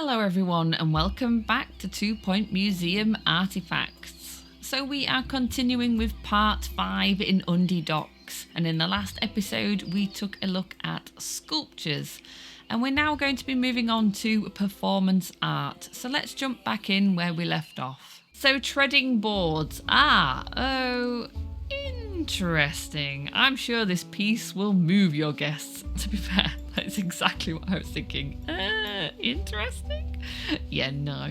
Hello everyone and welcome back to 2 Point Museum Arty-Facts. So we are continuing with part 5 in Undee Docks, and in the last episode we took a look at sculptures, and we're now going to be moving on to performance art. So let's jump back in where we left off. So treading boards. Interesting. I'm sure this piece will move your guests. To be fair, that's exactly what I was thinking. Interesting? Yeah, no.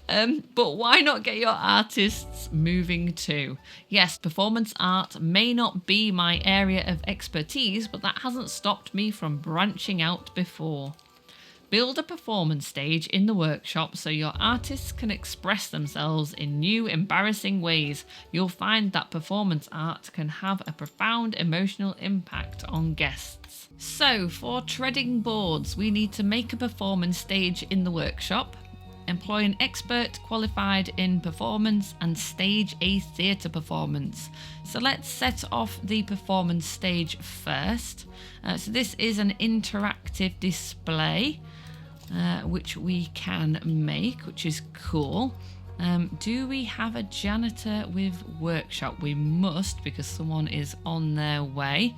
But why not get your artists moving too? Yes, performance art may not be my area of expertise, but that hasn't stopped me from branching out before. Build a performance stage in the workshop so your artists can express themselves in new, embarrassing ways. You'll find that performance art can have a profound emotional impact on guests. So, for treading boards, we need to make a performance stage in the workshop, employ an expert qualified in performance, and stage a theatre performance. So let's set off the performance stage first. So this is an interactive display. Which we can make, which is cool. Do we have a janitor with workshop? We must, because someone is on their way.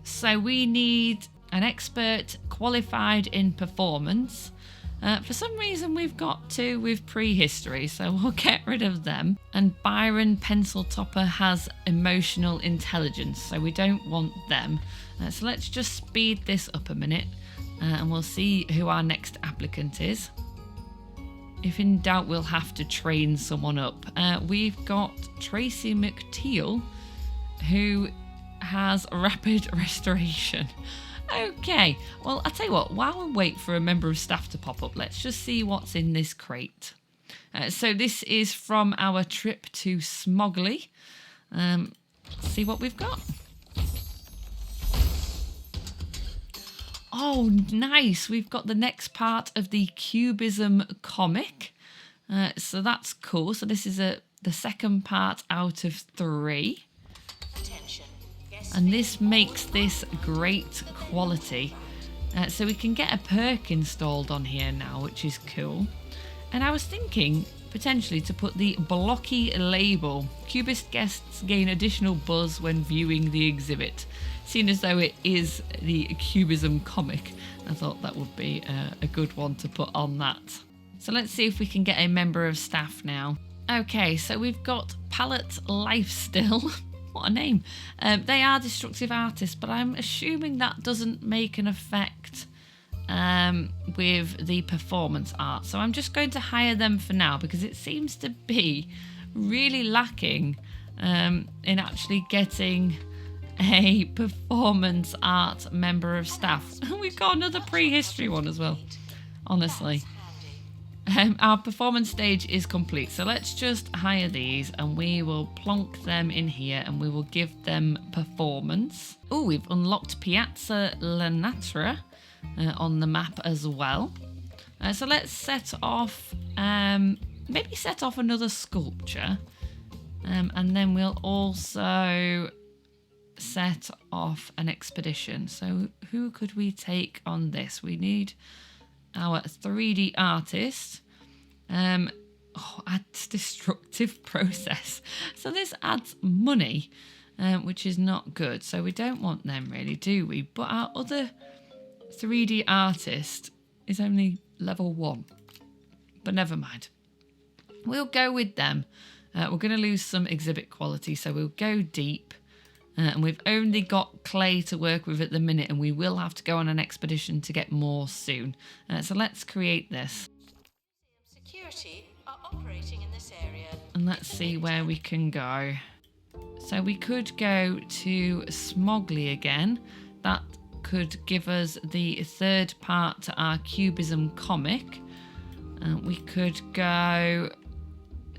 So we need an expert qualified in performance. For some reason we've got two with prehistory, so we'll get rid of them. And Byron Pencil Topper has emotional intelligence, so we don't want them. So let's just speed this up a minute. And we'll see who our next applicant is. If in doubt, we'll have to train someone up. We've got Tracy McTeal, who has rapid restoration. Okay, well, I'll tell you what, while we wait for a member of staff to pop up, let's just see what's in this crate. So this is from our trip to Smogley. See what we've got. Oh, nice. We've got the next part of the Cubism comic. So that's cool. So this is the second part out of 3. And this makes this great quality. So we can get a perk installed on here now, which is cool. And I was thinking potentially to put the blocky label. Cubist guests gain additional buzz when viewing the exhibit. Seeing as though it is the Cubism comic, I thought that would be a good one to put on that. So let's see if we can get a member of staff now. Okay, so we've got Palette Lifestill. What a name. They are destructive artists, but I'm assuming that doesn't make an effect with the performance art. So I'm just going to hire them for now because it seems to be really lacking in actually getting a performance art member of staff. We've got another prehistory one as well, honestly. Our performance stage is complete, so let's just hire these and we will plonk them in here and we will give them performance. Oh, we've unlocked Piazza Lanatra on the map as well. So let's set off, maybe set off another sculpture, and then we'll also set off an expedition. So who could we take on this? We need our 3D artist. Adds destructive process. So this adds money, which is not good. So we don't want them really, do we? But our other 3D artist is only level 1. But never mind. We'll go with them. We're going to lose some exhibit quality, so we'll go deep. And we've only got clay to work with at the minute, and we will have to go on an expedition to get more soon. So let's create this. Security are operating in this area. And let's see where we can go. So we could go to Smogley again. That could give us the third part to our Cubism comic. We could go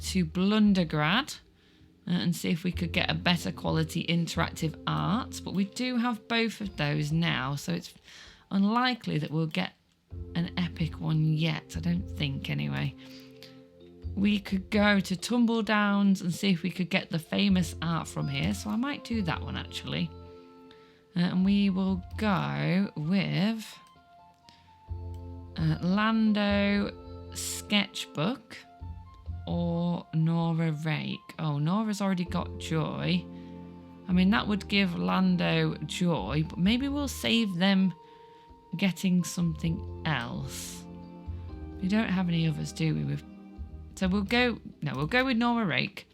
to Blundergrad and see if we could get a better quality interactive art. But we do have both of those now, so it's unlikely that we'll get an epic one yet. I don't think, anyway. We could go to Tumble Downs and see if we could get the famous art from here. So I might do that one, actually. And we will go with Lando sketchbook or Nora rake. Oh, Nora's already got joy. I mean, that would give Lando joy, but maybe we'll save them getting something else. We don't have any others, do we? So we'll go with Nora rake,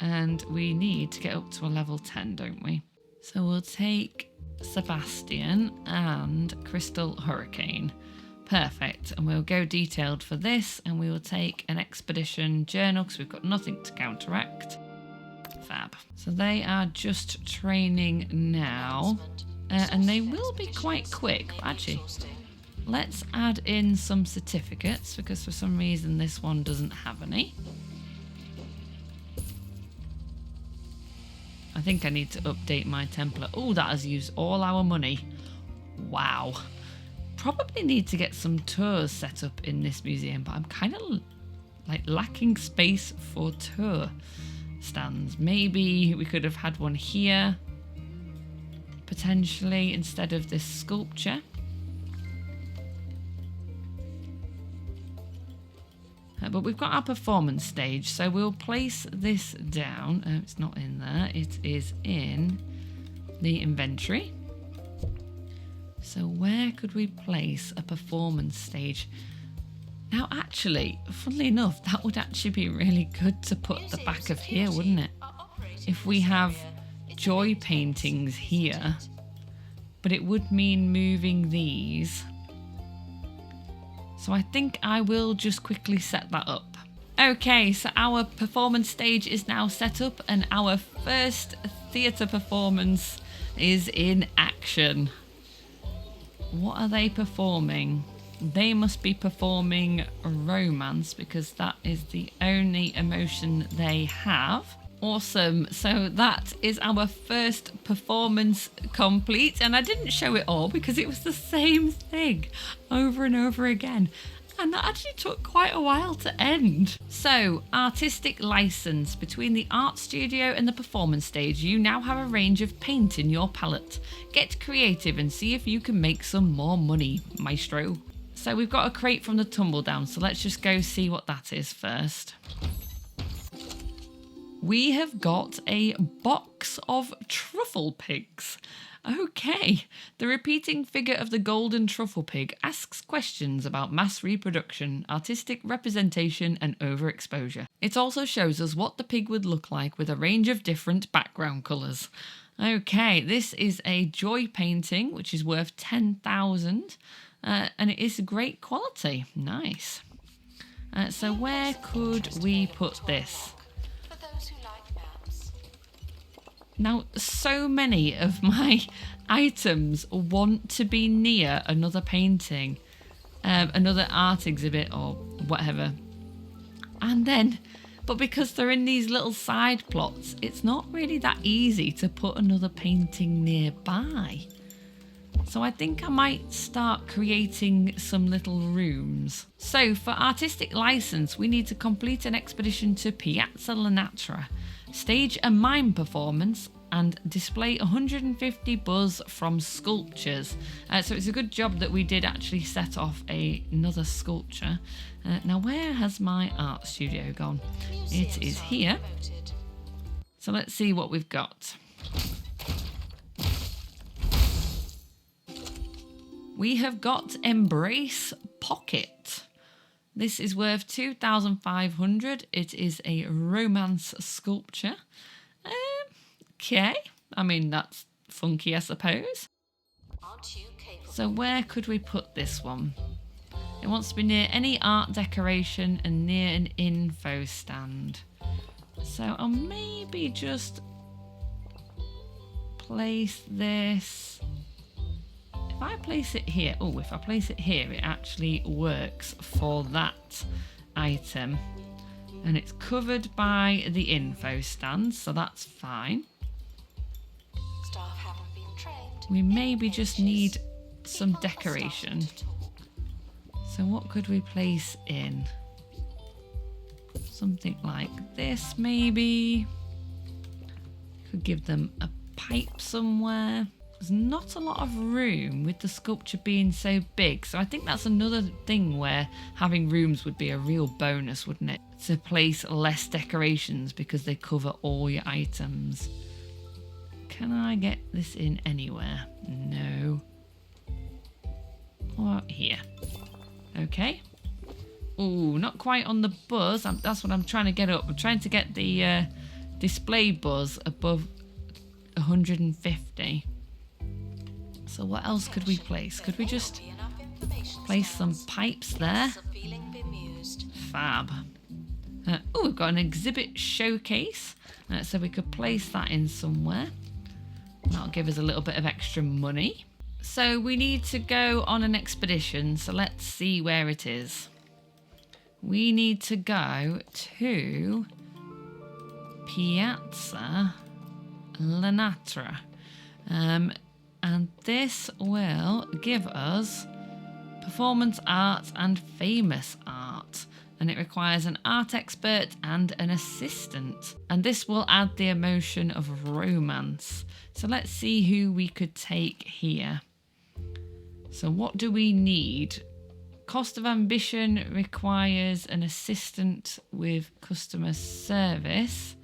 and we need to get up to a level 10, don't we? So we'll take Sebastian and Crystal Hurricane. Perfect. And we'll go detailed for this, and we will take an expedition journal because we've got nothing to counteract. Fab. So they are just training now, and they will be quite quick. But actually, let's add in some certificates because for some reason this one doesn't have any. I think I need to update my template. Oh, that has used all our money. Wow. Probably need to get some tours set up in this museum, but I'm kind of like lacking space for tour stands. Maybe we could have had one here, potentially, instead of this sculpture. But we've got our performance stage, so we'll place this down. It's not in there, it is in the inventory. So where could we place a performance stage? Now actually, funnily enough, that would actually be really good to put at the back of here, wouldn't it? If we have joy paintings here, but it would mean moving these. So I think I will just quickly set that up. Okay, so our performance stage is now set up and our first theatre performance is in action. What are they performing? They must be performing romance because that is the only emotion they have. Awesome. So that is our first performance complete, and I didn't show it all because it was the same thing over and over again, and that actually took quite a while to end. So, artistic license. Between the art studio and the performance stage, you now have a range of paint in your palette. Get creative and see if you can make some more money, maestro. So we've got a crate from the tumble down, so let's just go see what that is first. We have got a box of truffle pigs. Okay, the repeating figure of the golden truffle pig asks questions about mass reproduction, artistic representation, and overexposure. It also shows us what the pig would look like with a range of different background colours. Okay, this is a joy painting, which is worth 10,000, and it is great quality. Nice. So where could we put this? Now, so many of my items want to be near another painting, another art exhibit or whatever. And then, but because they're in these little side plots, it's not really that easy to put another painting nearby. So I think I might start creating some little rooms. So for artistic license, we need to complete an expedition to Piazza Lanatra, stage a mime performance, and display 150 buzz from sculptures. So it's a good job that we did actually set off another sculpture. Now where has my art studio gone? It is here. So let's see what we've got. We have got Embrace Pocket. This is worth 2,500. It is a romance sculpture. Okay. I mean, that's funky, I suppose. So where could we put this one? It wants to be near any art decoration and near an info stand. So I'll maybe just place this. If I place it here, if I place it here, it actually works for that item. And it's covered by the info stand, so that's fine. Staff haven't been trained. We maybe just need some decoration. So what could we place in? Something like this, maybe. Could give them a pipe somewhere. There's not a lot of room with the sculpture being so big. So I think that's another thing where having rooms would be a real bonus, wouldn't it? To place less decorations because they cover all your items. Can I get this in anywhere? No. Or here. Okay. Ooh, not quite on the buzz. That's what I'm trying to get up. I'm trying to get the display buzz above 150. So what else could we place? Could we just place some pipes there? Fab. Oh, we've got an exhibit showcase. So we could place that in somewhere. That'll give us a little bit of extra money. So we need to go on an expedition. So let's see where it is. We need to go to Piazza Lanatra. And this will give us performance art and famous art. And it requires an art expert and an assistant. And this will add the emotion of romance. So let's see who we could take here. So what do we need? Cost of ambition requires an assistant with customer service.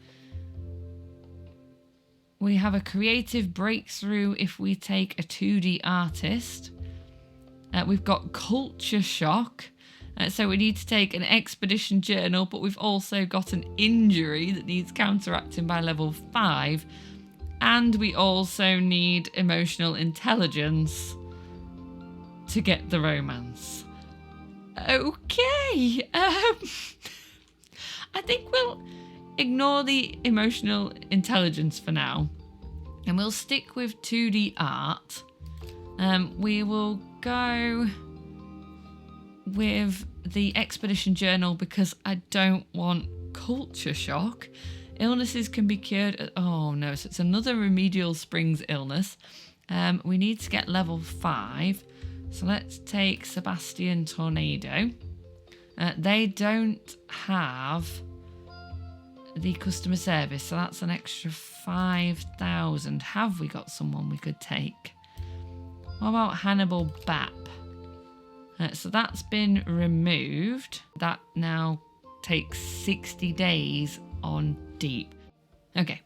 We have a creative breakthrough if we take a 2D artist. We've got culture shock. So we need to take an expedition journal, but we've also got an injury that needs counteracting by level 5. And we also need emotional intelligence to get the romance. Okay. I think we'll ignore the emotional intelligence for now. And we'll stick with 2D art. We will go with the expedition journal because I don't want culture shock. Illnesses can be cured. Oh no, so it's another remedial springs illness. We need to get level 5. So let's take Sebastian Tornado. They don't have the customer service, so that's an extra 5,000. Have we got someone we could take? What about Hannibal Bap? So that's been removed. That now takes 60 days on deep. Okay.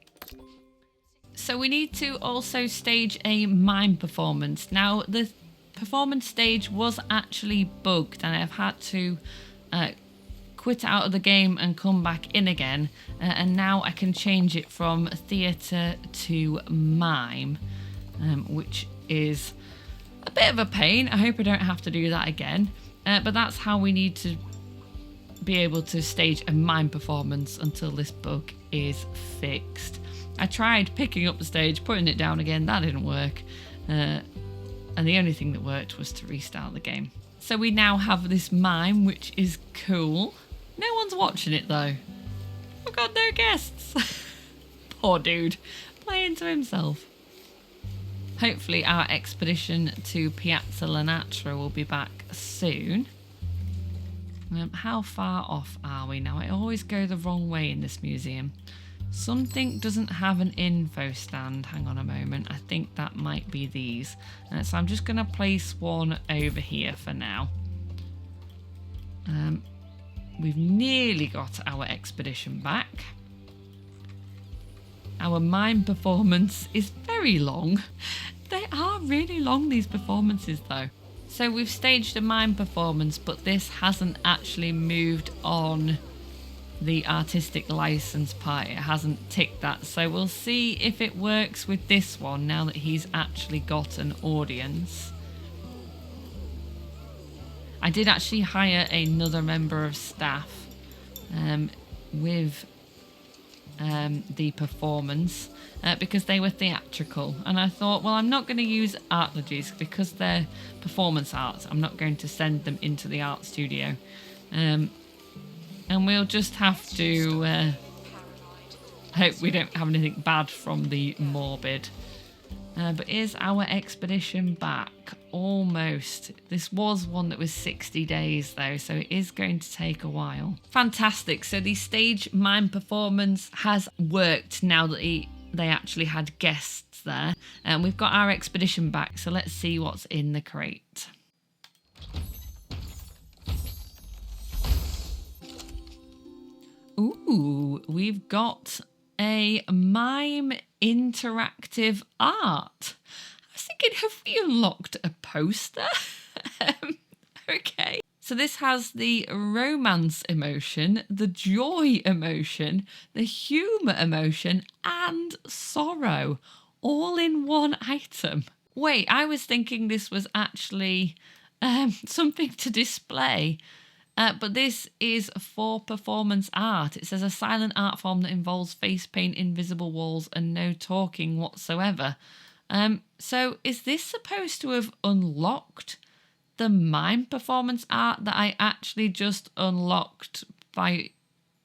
So we need to also stage a mime performance. Now the performance stage was actually bugged and I've had to quit out of the game and come back in again. And now I can change it from theatre to mime, which is a bit of a pain. I hope I don't have to do that again. But that's how we need to be able to stage a mime performance until this bug is fixed. I tried picking up the stage, putting it down again. That didn't work. And the only thing that worked was to restart the game. So we now have this mime, which is cool. No one's watching it though. We've got no guests. Poor dude, playing to himself. Hopefully our expedition to Piazza Lanatra will be back soon. How far off are we now? I always go the wrong way in this museum. Something doesn't have an info stand. Hang on a moment. I think that might be these. So I'm just going to place one over here for now. We've nearly got our expedition back. Our mime performance is very long. They are really long, these performances though. So we've staged a mime performance, but this hasn't actually moved on the artistic license part. It hasn't ticked that. So we'll see if it works with this one now that he's actually got an audience. I did actually hire another member of staff with the performance because they were theatrical, and I thought, well, I'm not going to use Artlogies because they're performance art. I'm not going to send them into the art studio, and we'll just have to hope we don't have anything bad from the morbid. But is our expedition back? Almost. This was one that was 60 days though, so it is going to take a while. Fantastic. So the stage mime performance has worked now that they actually had guests there. And we've got our expedition back, so let's see what's in the crate. Ooh, we've got a Mime interactive art. I was thinking, have we unlocked a poster? Okay. So this has the romance emotion, the joy emotion, the humour emotion, and sorrow, all in one item. Wait, I was thinking this was actually something to display. But this is for performance art. It says a silent art form that involves face paint, invisible walls, and no talking whatsoever. So is this supposed to have unlocked the Mime performance art that I actually just unlocked by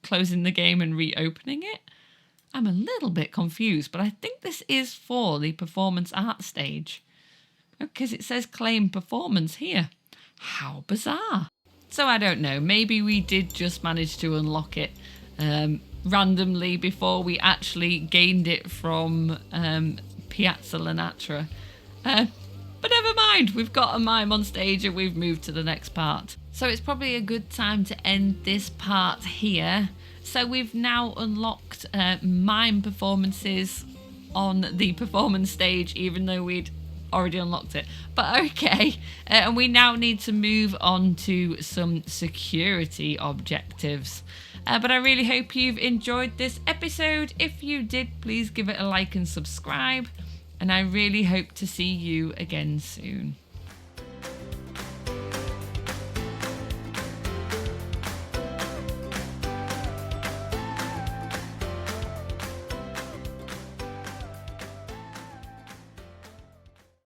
closing the game and reopening it? I'm a little bit confused, but I think this is for the performance art stage. Because it says claim performance here. How bizarre. So I don't know, maybe we did just manage to unlock it randomly before we actually gained it from Piazza Lanatra. But never mind, we've got a Mime on stage and we've moved to the next part. So it's probably a good time to end this part here. So we've now unlocked Mime performances on the performance stage, even though we'd already unlocked it. But okay, and we now need to move on to some security objectives. But I really hope you've enjoyed this episode. If you did, please give it a like and subscribe. And I really hope to see you again soon.